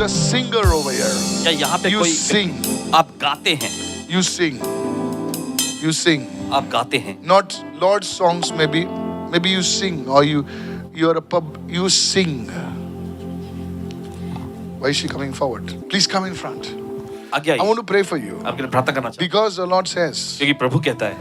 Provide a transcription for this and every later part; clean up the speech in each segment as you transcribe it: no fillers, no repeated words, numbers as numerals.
a singer over here? क्या यहाँ पे You कोई sing. आप गाते हैं? You sing. You sing. आप गाते हैं? Not Lord's songs, maybe you sing, or you're a pub, you sing. Why is she coming forward? Please come in front. आगे I आइए, want to pray for you. आपके लिए प्रार्थना करना चाहता Because the Lord says हूँ क्योंकि प्रभु कहता है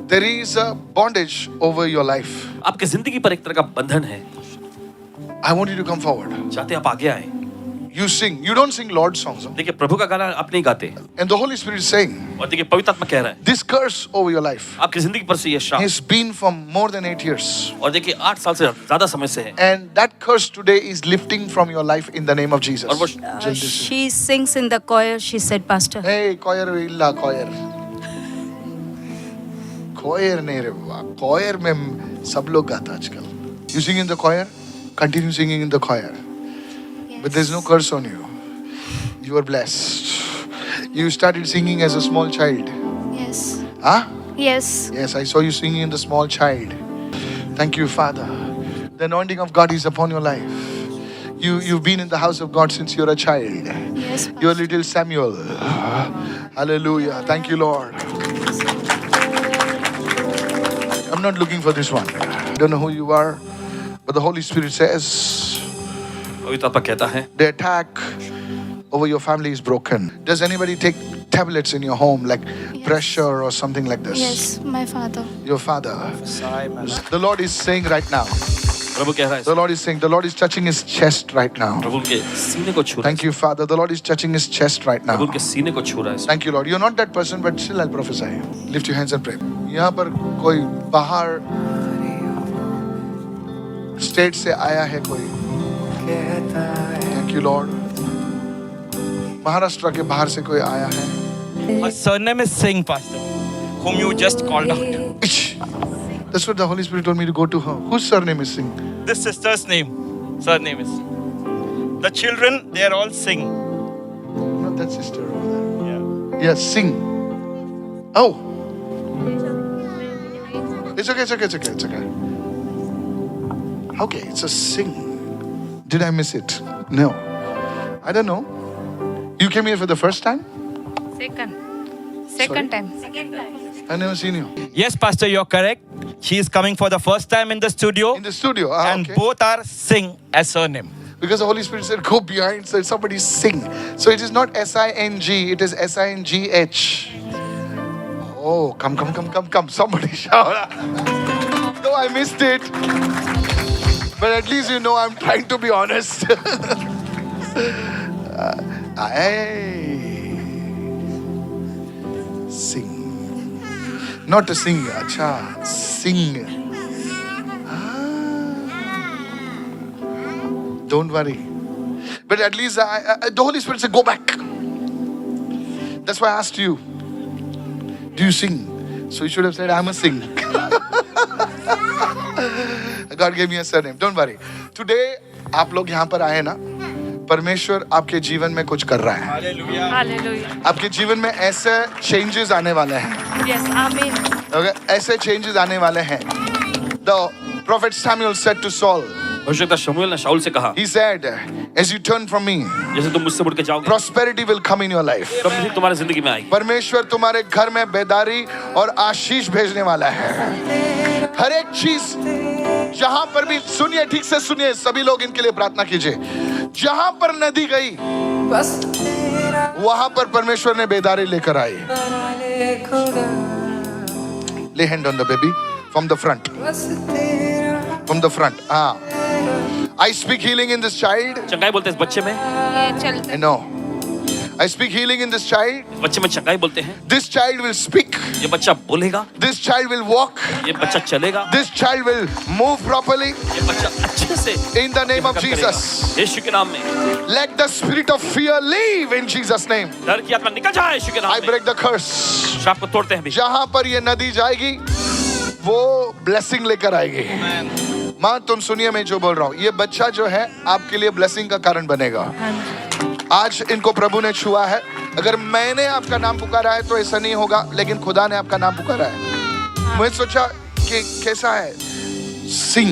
there is a bondage over your life. आपकी जिंदगी पर एक तरह का बंधन है। I want you to come forward. चाहते हैं आप आगे आए। You sing. You don't sing Lord's songs. देखिए प्रभु का गाना आप नहीं गाते And the Holy Spirit is saying, और देखिए पवित्र आत्मा कह रहा है this curse over your life आपकी जिंदगी पर से ये शाप, has been for more than 8 years. और देखिए 8 साल से ज्यादा समय से है, And that curse today is lifting from your life in the name of Jesus. और वो She sings in the choir, she said, Pastor. Hey, choir illa choir. Choir nahi re baba. Choir mein sab log gaata आजकल. You sing in the choir? Continue singing in the choir. But there's no curse on you. You are blessed. You started singing as a small child. Yes. Huh? Yes. Yes, I saw you singing in the small child. Thank you, Father. The anointing of God is upon your life. You've been in the house of God since you're a child. Yes. You're little Samuel. Hallelujah. Thank you, Lord. I'm not looking for this one. I don't know who you are, but the Holy Spirit says पवित्र आत्मा कहता है the attack over your family is broken. Does anybody take tablets in your home, like pressure or something like this? Yes, my father. Your father. The Lord is saying right now. प्रभु कह रहा है, The Lord is saying. The Lord is touching his chest right now. प्रभु के सीने को छू रहा है, Thank you, Father. The Lord is touching his chest right Prabhu now. के सीने को छू रहा है। Thank you, Lord. You're not that person, but still I'll prophesy. Lift your hands and pray. यहाँ पर कोई बाहर स्टेट से आया है कोई. Thank you, Lord. महाराष्ट्र के बाहर से कोई आया है. My surname is Singh, Pastor, whom you just called out. Ish. That's what the Holy Spirit told me to go to her. Whose surname is Singh? This sister's surname is. The children, they are all Singh. Not that sister over there. Yeah. Yes, Singh. Oh. It's okay. Okay, it's a Singh. Did I miss it? No. I don't know. You came here for the first time? Second time. I've never seen you. Yes, Pastor, you're correct. She is coming for the first time in the studio, In the studio. and Okay. both are Singh as surname. Because the Holy Spirit said, go behind, so somebody sing. So it is not S-I-N-G, it is S-I-N-G-H. Oh, come. Somebody shout. No, I missed it. But at least you know I'm trying to be honest. Sing. Not to sing, acha, sing. Don't worry. But at least the Holy Spirit said, go back. That's why I asked you, do you sing? So you should have said, I'm a sing. God gave me a surname. Don't worry. Today, आप लोग यहाँ पर आए ना, परमेश्वर आपके जीवन में कुछ कर रहा है. Hallelujah. Hallelujah. आपके जीवन में ऐसे चेंजेस आने वाले हैं. Yes, Amen. Okay? ऐसे चेंजेस आने वाले हैं. The prophet Samuel said to Saul, भविष्यवक्ता शमूएल ने शाऊल से कहा, he said, as you turn from me, जैसे तुम मुझसे मुड़ के जाओगे, prosperity will come in your life. समृद्धि तुम्हारी जिंदगी में आएगी। परमेश्वर तुम्हारे घर में बेदारी और आशीष भेजने वाला है. हर एक चीज जहां पर भी, सुनिए, ठीक से सुनिए, सभी लोग इनके लिए प्रार्थना कीजिए. जहां पर नदी गई वहां पर परमेश्वर ने बेदारी लेकर आई. Lay hand on the baby from the front. From the front. I speak healing in this child. चंगाई बोलते हैं इस बच्चे में, ये चलते. I know. I speak healing in this child. इस बच्चे में चंगाई बोलते हैं। This child will speak. ये बच्चा बोलेगा, This child will walk. ये बच्चा चलेगा, This child will move properly. ये बच्चा अच्छे से In the name of काम करेगा। Jesus. यीशु के नाम में Let the spirit of fear leave in Jesus' name. डर की आत्मा निकल जाए यीशु के I नाम में। break the curse. श्राप को तोड़ते हैं भी। जहां पर ये नदी जाएगी वो ब्लेसिंग लेकर आएगी. माँ, तुम सुनिए मैं जो बोल रहा हूँ. ये बच्चा जो है आपके लिए ब्लेसिंग का कारण बनेगा. आज इनको प्रभु ने छुआ है. अगर मैंने आपका नाम पुकारा है तो ऐसा नहीं होगा, लेकिन खुदा ने आपका नाम पुकारा है. मैं सोचा कि कैसा है सिंह,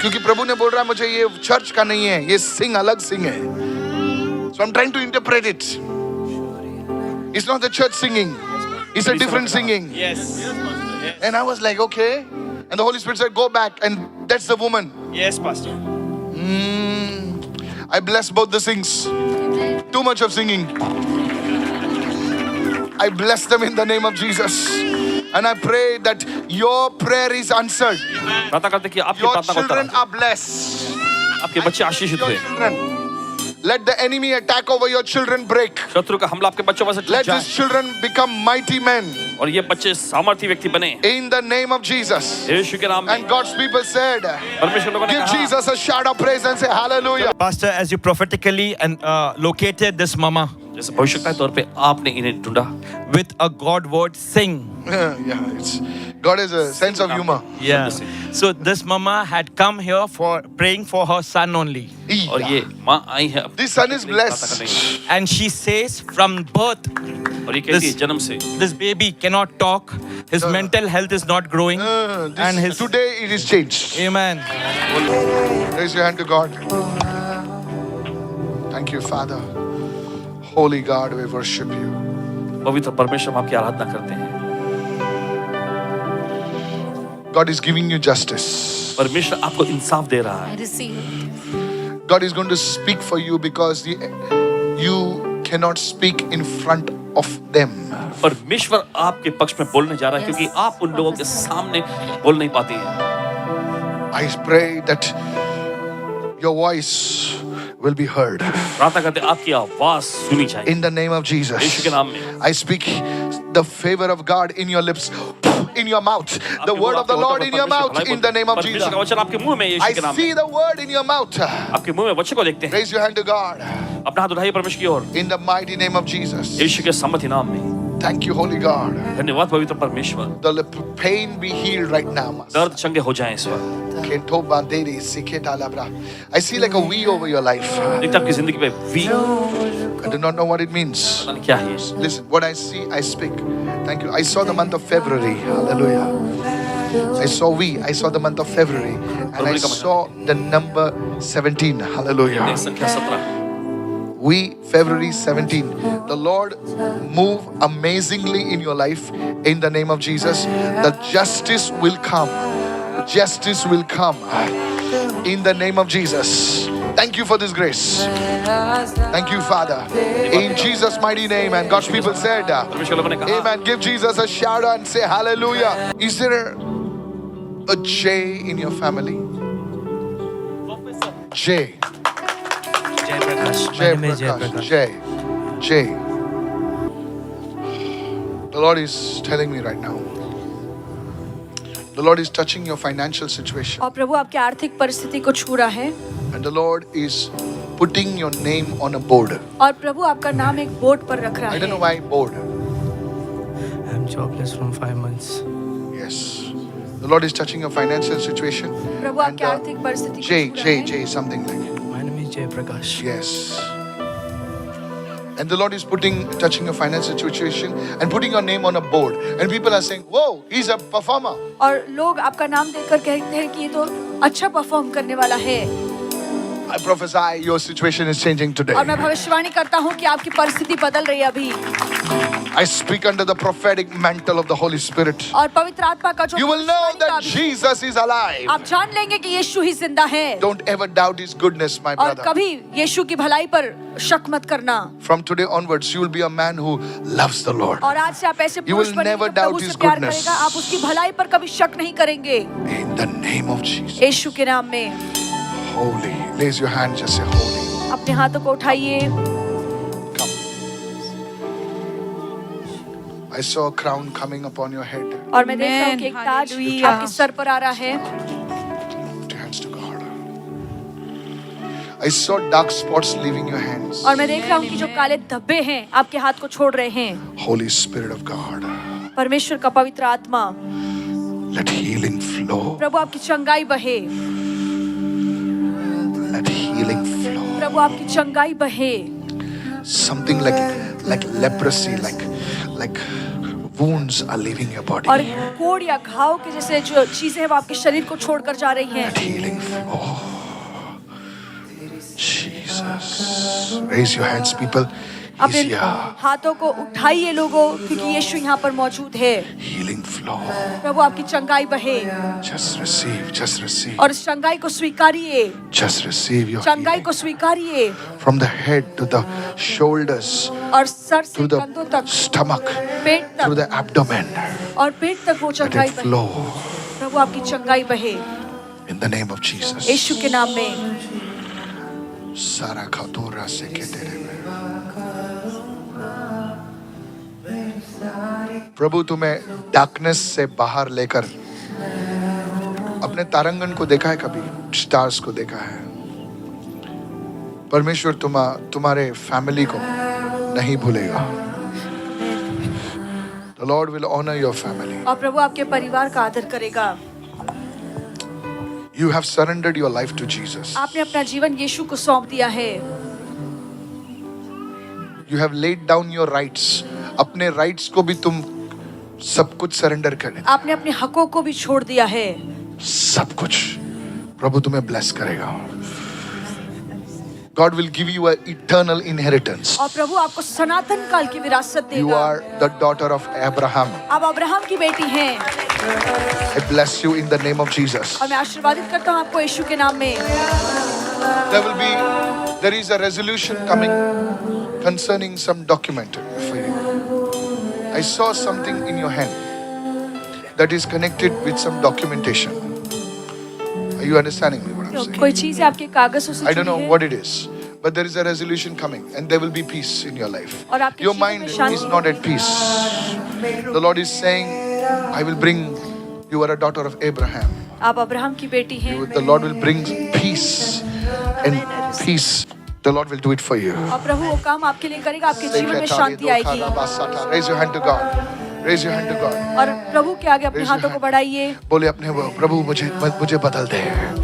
क्योंकि प्रभु ने बोल रहा है मुझे ये चर्च का नहीं है, ये सिंह अलग सिंह है. So I'm trying to interpret it. It's not the church singing. It's a different singing. Yes. Yes. And I was like, okay. And the Holy Spirit said, go back. And that's the woman. Yes, Pastor. I bless both the sings. Too much of singing. I bless them in the name of Jesus. And I pray that your prayer is answered. प्रार्थना करते कि आपकी Your प्रार्थना को children Uttar are blessed. आपके बच्चे आशीषित Your हुए children. Let the enemy attack over your children break. शत्रु का हमला आपके बच्चों पर से Let टूट these जाए children become mighty men. और ये बच्चे सामर्थी व्यक्ति बने In the name of Jesus. यीशु के नाम में And God's people said, परमेश्वर लोगों ने give कहा Jesus a shout of praise and say hallelujah. Pastor, as you prophetically and located this mama जैसे भविष्यवाणी तौर पे आपने इन्हें ढूंढा with a God word, sing. Yeah, it's God has a sense of humor. Yeah. So this mama had come here for praying for her son only. और ये माँ आई है अपने This son is बेटे के लिए प्रार्थना करने blessed. के लिए। And she says from birth, और ये कहती है जन्म से this baby cannot talk. His mental health is not growing. And his Today it is changed. Amen. Raise your hand to God. Thank you, Father. Holy God, we worship you. पवित्र परमेश्वर हम आपकी आराधना करते हैं God is giving you justice. परमेश्वर आपको इंसाफ दे रहा I है receive. God is going to speak for you because you cannot speak in front of them. परमेश्वर आपके पक्ष में बोलने जा रहा है क्योंकि आप उन लोगों के सामने बोल नहीं पाती हैं I pray that your voice will be heard. प्रार्थना करते हैं आपकी आवाज सुनी जाए In the name of Jesus. यीशु के नाम में I speak the favor of God in your lips, in your mouth. The word of the Lord in your mouth, in the name of Jesus. परमेश्वर का वचन आपके मुंह में I यीशु के नाम see में the word in your mouth. आपके मुंह में वचन को देखते हैं Raise your hand to God. अपना हाथ उठाइए परमेश्वर की ओर In the mighty name of Jesus. यीशु के सामर्थ्य नाम में Thank you, Holy God. धन्यवाद पवित्र परमेश्वर The pain be healed right now. दर्द चंगे हो जाएं इस वक्त I see like a V over your life. देखते आपकी जिंदगी पे we I do not know what it means. पता नहीं क्या है Listen, what I see, I speak. Thank you. I saw the month of February. Hallelujah. I saw the month of February. And I saw the number 17. Hallelujah. संख्या 17 February 17. The Lord move amazingly in your life in the name of Jesus. The justice will come. Justice will come in the name of Jesus. Thank you for this grace. Thank you, Father. In Jesus' mighty name. And God's people said, परमेश्वर लोगों ने कहा amen. Give Jesus a shout and say hallelujah. Is there a J in your family? J. Jai Prakash. Jay Prakash. Jay. The Lord is telling me right now. The Lord is touching your financial situation. और प्रभु आपकी आर्थिक परिस्थिति को छू रहा है And the Lord is putting your name on a board. और प्रभु आपका नाम एक बोर्ड पर रख रहा I don't know है why board. I'm jobless from 5 months. Yes. The Lord is touching your financial situation. Prabhu And आपकी आर्थिक परिस्थिति को छू रहा है J, something like it. My name is Jay Prakash. Yes. And the Lord is touching your financial situation and putting your name on a board. And people are saying, whoa, he's a performer. और लोग आपका नाम देखकर कहते हैं कि ये तो अच्छा परफॉर्म करने वाला है I prophesy your situation is changing today. और मैं भविष्यवाणी करता हूँ कि आपकी परिस्थिति बदल रही है अभी I speak under the prophetic mantle of the Holy Spirit. और पवित्र आत्मा का जो You will know भविष्यवाणी का that अभी- Jesus is alive. आप जान लेंगे कि यीशु ही जिंदा है Don't ever doubt his goodness, my और brother. कभी यीशु की भलाई पर शक मत करना From today onwards, you will be a man who loves the Lord. और आज से आप ऐसे You पुरुष will बनेंगे never जो प्रभु doubt से his प्यार goodness. करेगा आप उसकी भलाई पर कभी शक नहीं करेंगे In the name of Jesus. यीशु के नाम में Holy. Raise your hand, just say holy. अपने हाथों को उठाइए Come. I saw a crown coming upon your head. और मैं देख रहा हूँ कि एक ताज Hallelujah. आपके सर पर आ रहा है Put your hands to God. I saw dark spots leaving your hands. और मैं देख रहा हूँ कि जो काले धब्बे हैं आपके हाथ को छोड़ रहे हैं Holy Spirit of God. परमेश्वर का पवित्र आत्मा Let healing flow. प्रभु आपकी चंगाई बहे Let healing flow. प्रभु आपकी चंगाई बहे Something like leprosy, like wounds are leaving your body. और कोड़ या घाव के जैसे जो चीजें हैं वो आपके शरीर को छोड़कर जा रही हैं Let healing flow. Jesus. Raise your hands, people. He's अपने here. हाथों को उठाइए लोगों, क्योंकि यीशु यहाँ पर मौजूद है। Healing flow. प्रभु आपकी चंगाई बहे Just receive, just receive. और इस चंगाई को स्वीकारिए, Just receive your चंगाई healing. को स्वीकारिए From the head to the shoulders, और सर से to the कंधों तक, stomach, पेट through तक the abdomen. और पेट तक वो Let चंगाई it बहे। flow प्रभु आपकी चंगाई बहे in the name of Jesus. यीशु के नाम में। सारा खातोरा से कहते रहे। प्रभु तुम्हें डार्कनेस से बाहर लेकर अपने तारंगन को देखा है, कभी स्टार्स को देखा है। परमेश्वर तुम्हारे फैमिली को नहीं भूलेगा। The Lord will honor your family. और प्रभु आपके परिवार का आदर करेगा। You have surrendered your life to Jesus. आपने अपना जीवन यीशु को सौंप दिया है। You have laid down your rights. अपने राइट्स को भी तुम सब कुछ सरेंडर कर दे। आपने अपने हकों को भी छोड़ दिया है। सब कुछ प्रभु तुम्हें ब्लेस करेगा। God will give you an eternal inheritance. और प्रभु आपको सनातन काल की विरासत You देगा। are the daughter of Abraham. आप अब्राहम की बेटी हैं I bless you in the name of Jesus. और मैं आशीर्वादित करता हूँ आपको यीशु के नाम में। There is a resolution coming concerning some document for you. I saw something in your hand that is connected with some documentation. Are you understanding me what I'm saying? कोई चीज आपके कागजों से I don't know जुड़ी है what it is, but there is a resolution coming and there will be peace in your life. और आपके Your जीवन mind में शांति is not at peace. The Lord is saying, I will bring, you are a daughter of Abraham. आप Abraham की बेटी हैं The Lord will bring peace and peace. The Lord will do it for you. और प्रभु वो काम आपके लिए करेगा, आपके जीवन में शांति आएगी। Raise your hand to God. Raise your hand to God. और प्रभु के आगे अपने Raise your हाथों को hand. बढ़ाइए। बोले अपने प्रभु मुझे बदल दे।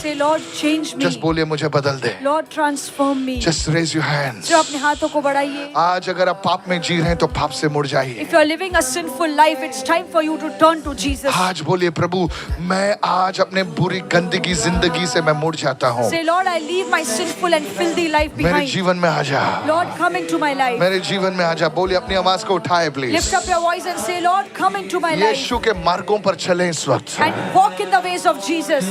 Say Lord change me. Just बोलिए मुझे बदल दे। Lord transform me। Just raise your hands. जो अपने हाथों को बढ़ाइए। आज अगर आप पाप में जी रहे हैं तो पाप से मुड़ जाइए। If you are living a sinful life, it's time for you to turn to Jesus. आज बोलिए प्रभु मैं आज अपने बुरी गंदगी जिंदगी से मैं मुड़ जाता हूँ। Say Lord, I leave my sinful and filthy life मेरे behind. जीवन में आ जा। Lord, come into my life. मेरे जीवन में आ जा। बोलिए अपनी आवाज को उठाए please. Lift up your voice and say, Lord, come into my life यीशु के मार्गों पर चलें इस वक्त। and walk in the ways of Jesus.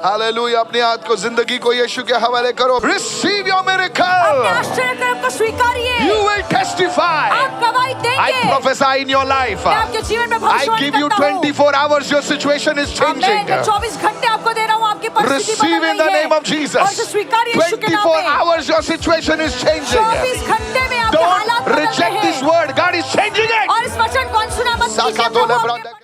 Hallelujah. अपने हाथ को जिंदगी को यीशु के हवाले करो। Receive your अपने miracle. आश्चर्य कर्म को स्वीकारिए। You will testify. आप गवाही I देंगे। prophesy in your life. मैं आपके जीवन में I भविष्यवाणी give you करता हूँ। 24 hours. Your situation is मैं changing. 24 घंटे आपको दे रहा हूँ, आपकी परिस्थिति Receive बदल in the रही है। name of Jesus. और इसे स्वीकारिए यीशु के नाम 24 में। hours. Your situation is changing. 24 घंटे में आपके हालात Don't बदल रहे reject this हैं। word. God is changing it. और इस वचन को अनसुना मत कीजिए। Saka dole प्रभु branda- आपके